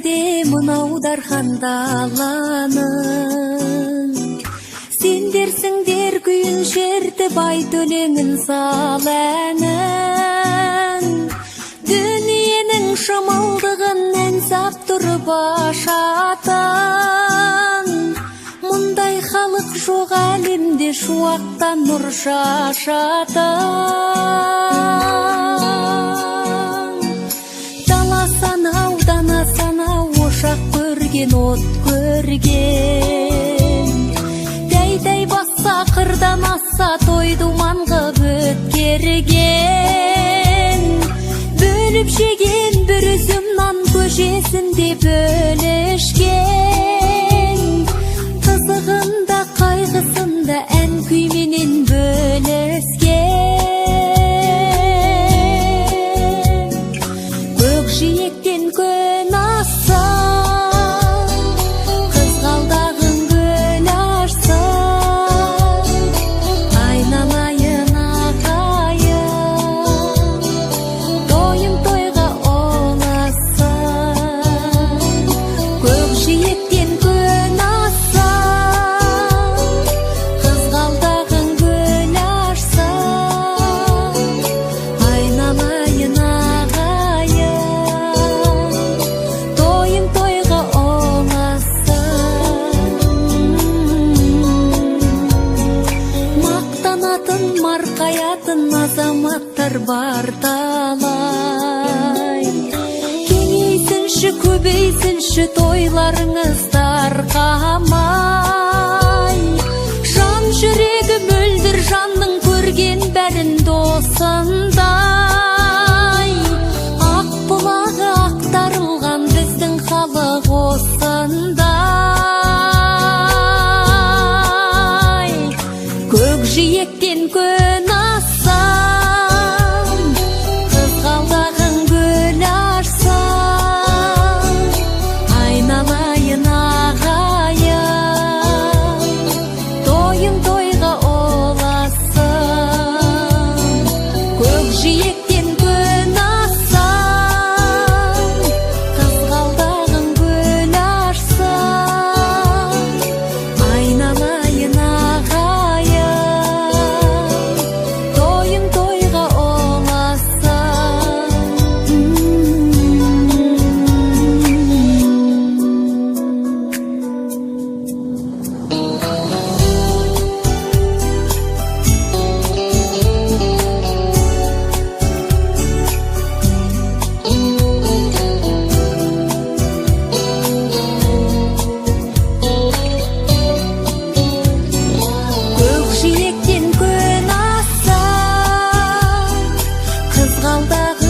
де мынау дархандаланың. Сендерсіңдер күйін шертіп айт өлеңін сал әнін. Дүниенің шымылдығын ән сап тұрып ашатын. Мұндай халық жоқ әлемде, шуақтан нұр шашатын. Дала санау, дана санау, ошақ көрген, от көрген. Дәй басса, қырдан асса, той думан қып өткерген. Бөліп жеген бір үзім нан көжесінде бөлішкен. Қызығында қайғысында ән күйменен бөліскен. Көкжиектен көн асса, қызғалдағын гүл ашса, айналайын ағайын, тойын тойға оласа. Көкжиектен көн асса, қызғалдағын гүл ашса, айналайын ағайын, тойын тойға оласа. Мақтанатын, марқаятын азаматтар бар талай. Кеңейсінші, көбейсінші тойларыңыз тарқамай. Жан жүрегі мөлдір жанның көрген бәрін досындай. Ақ бұлағы ақтарылған біздің халық осындай. Көкжиектен көн асса, қызғалдағын гүл ашса, айналайын ағайын, тойын тойға оласа. Көкжиектен көн асса, қызғалдағын гүл ашса, айналайын ағайын, тойын тойға оласа. Көкжиектен көн асса, қызғалдағын